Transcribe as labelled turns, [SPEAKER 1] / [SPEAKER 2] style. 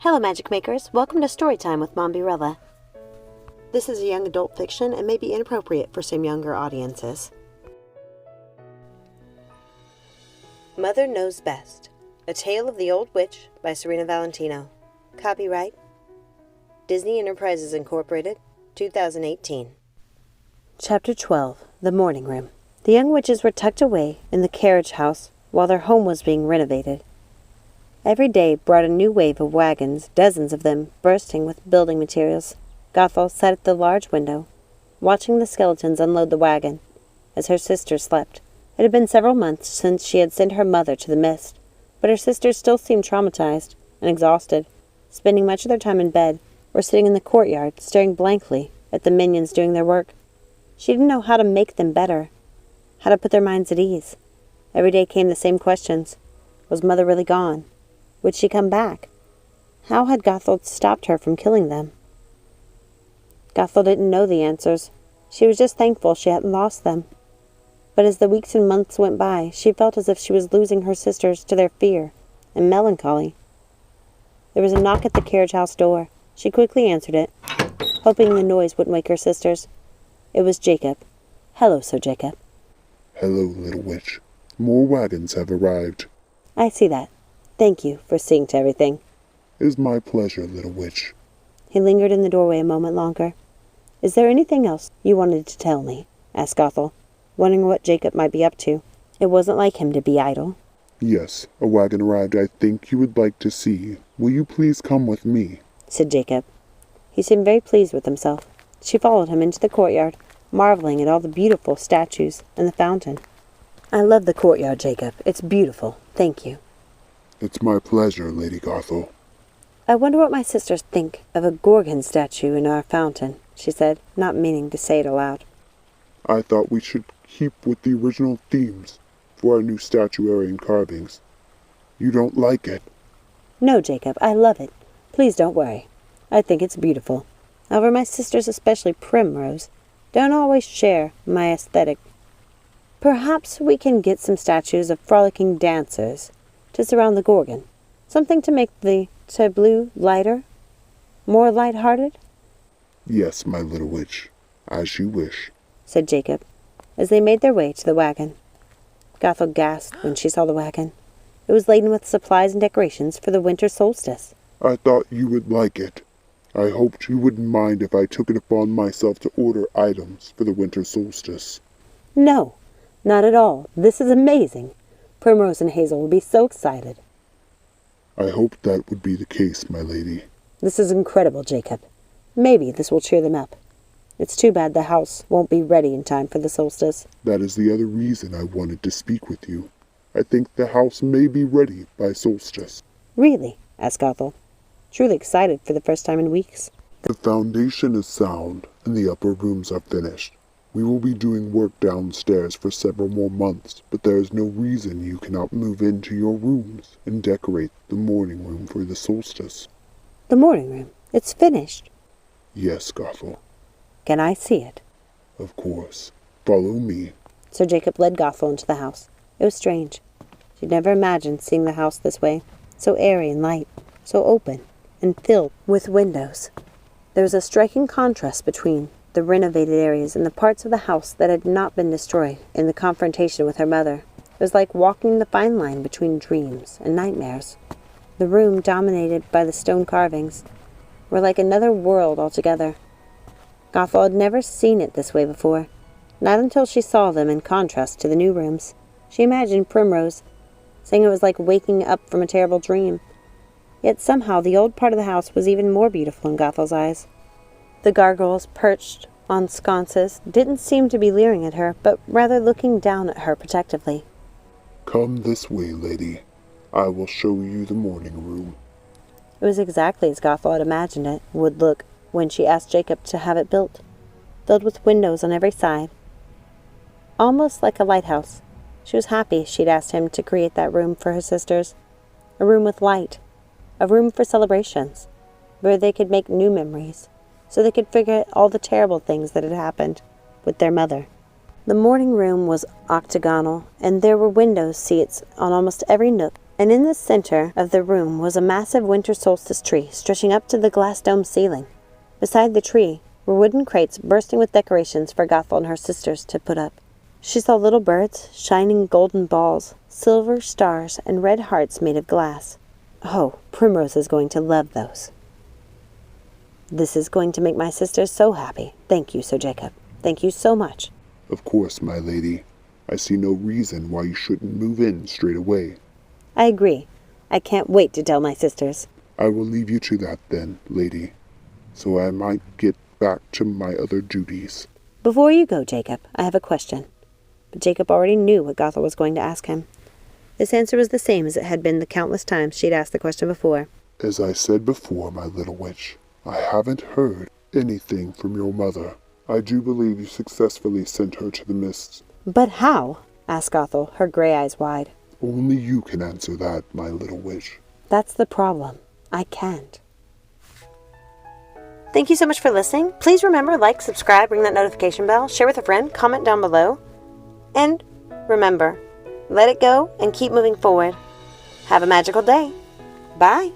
[SPEAKER 1] Hello, Magic Makers. Welcome to Storytime with Mombierella. This is a young adult fiction and may be inappropriate for some younger audiences. Mother Knows Best. A Tale of the Old Witch by Serena Valentino. Copyright Disney Enterprises Incorporated, 2018. Chapter 12. The Morning Room. The young witches were tucked away in the carriage house while their home was being renovated. Every day brought a new wave of wagons, dozens of them bursting with building materials. Gothel sat at the large window, watching the skeletons unload the wagon, as her sister slept. It had been several months since she had sent her mother to the mist, but her sisters still seemed traumatized and exhausted, spending much of their time in bed or sitting in the courtyard, staring blankly at the minions doing their work. She didn't know how to make them better, how to put their minds at ease. Every day came the same questions. Was Mother really gone? Would she come back? How had Gothel stopped her from killing them? Gothel didn't know the answers. She was just thankful she hadn't lost them. But as the weeks and months went by, she felt as if she was losing her sisters to their fear and melancholy. There was a knock at the carriage house door. She quickly answered it, hoping the noise wouldn't wake her sisters. It was Jacob. Hello, Sir Jacob.
[SPEAKER 2] Hello, little witch. More wagons have arrived.
[SPEAKER 1] I see that. Thank you for seeing to everything.
[SPEAKER 2] It is my pleasure, little witch.
[SPEAKER 1] He lingered in the doorway a moment longer. Is there anything else you wanted to tell me? Asked Gothel, wondering what Jacob might be up to. It wasn't like him to be idle.
[SPEAKER 2] Yes, a wagon arrived I think you would like to see. Will you please come with me? Said
[SPEAKER 1] Jacob. He seemed very pleased with himself. She followed him into the courtyard, marveling at all the beautiful statues and the fountain. I love the courtyard, Jacob. It's beautiful. Thank you.
[SPEAKER 2] It's my pleasure, Lady Gothel.
[SPEAKER 1] I wonder what my sisters think of a Gorgon statue in our fountain, she said, not meaning to say it aloud.
[SPEAKER 2] I thought we should keep with the original themes for our new statuary and carvings. You don't like it?
[SPEAKER 1] No, Jacob, I love it. Please don't worry. I think it's beautiful. However, my sisters, especially Primrose, don't always share my aesthetic. Perhaps we can get some statues of frolicking dancers to surround the Gorgon. Something to make the tableau lighter, more light-hearted?
[SPEAKER 2] Yes, my little witch, as you wish,
[SPEAKER 1] said Jacob, as they made their way to the wagon. Gothel gasped when she saw the wagon. It was laden with supplies and decorations for the Winter Solstice.
[SPEAKER 2] I thought you would like it. I hoped you wouldn't mind if I took it upon myself to order items for the Winter Solstice.
[SPEAKER 1] No, not at all. This is amazing. Primrose and Hazel will be so excited.
[SPEAKER 2] I hoped that would be the case, my lady.
[SPEAKER 1] This is incredible, Jacob. Maybe this will cheer them up. It's too bad the house won't be ready in time for the solstice.
[SPEAKER 2] That is the other reason I wanted to speak with you. I think the house may be ready by solstice.
[SPEAKER 1] Really? Asked Gothel, truly excited for the first time in weeks.
[SPEAKER 2] The foundation is sound, and the upper rooms are finished. We will be doing work downstairs for several more months, but there is no reason you cannot move into your rooms and decorate the morning room for the solstice.
[SPEAKER 1] The morning room? It's finished?
[SPEAKER 2] Yes, Gothel.
[SPEAKER 1] Can I see it?
[SPEAKER 2] Of course. Follow me.
[SPEAKER 1] Sir Jacob led Gothel into the house. It was strange. She'd never imagined seeing the house this way, so airy and light, so open, and filled with windows. There was a striking contrast between the renovated areas and the parts of the house that had not been destroyed in the confrontation with her mother. It was like walking the fine line between dreams and nightmares. The room, dominated by the stone carvings, were like another world altogether. Gothel had never seen it this way before, not until she saw them in contrast to the new rooms. She imagined Primrose, saying it was like waking up from a terrible dream. Yet somehow the old part of the house was even more beautiful in Gothel's eyes. The gargoyles perched on sconces didn't seem to be leering at her, but rather looking down at her protectively.
[SPEAKER 2] Come this way, lady. I will show you the morning room.
[SPEAKER 1] It was exactly as Gothel had imagined it would look when she asked Jacob to have it built, filled with windows on every side, almost like a lighthouse. She was happy she'd asked him to create that room for her sisters, a room with light, a room for celebrations, where they could make new memories, so they could forget all the terrible things that had happened with their mother. The morning room was octagonal, and there were window seats on almost every nook And in the center of the room was a massive Winter Solstice tree stretching up to the glass dome ceiling. Beside the tree were wooden crates bursting with decorations for Gothel and her sisters to put up. She saw little birds, shining golden balls, silver stars, and red hearts made of glass. Oh, Primrose is going to love those. This is going to make my sisters so happy. Thank you, Sir Jacob. Thank you so much.
[SPEAKER 2] Of course, my lady. I see no reason why you shouldn't move in straight away.
[SPEAKER 1] I agree. I can't wait to tell my sisters.
[SPEAKER 2] I will leave you to that then, lady, so I might get back to my other duties.
[SPEAKER 1] Before you go, Jacob, I have a question. But Jacob already knew what Gothel was going to ask him. This answer was the same as it had been the countless times she'd asked the question before.
[SPEAKER 2] As I said before, my little witch, I haven't heard anything from your mother. I do believe you successfully sent her to the mists.
[SPEAKER 1] But how? Asked Gothel, her gray eyes wide.
[SPEAKER 2] Only you can answer that, my little witch.
[SPEAKER 1] That's the problem. I can't. Thank you so much for listening. Please remember, like, subscribe, ring that notification bell, share with a friend, comment down below. And remember, let it go and keep moving forward. Have a magical day. Bye.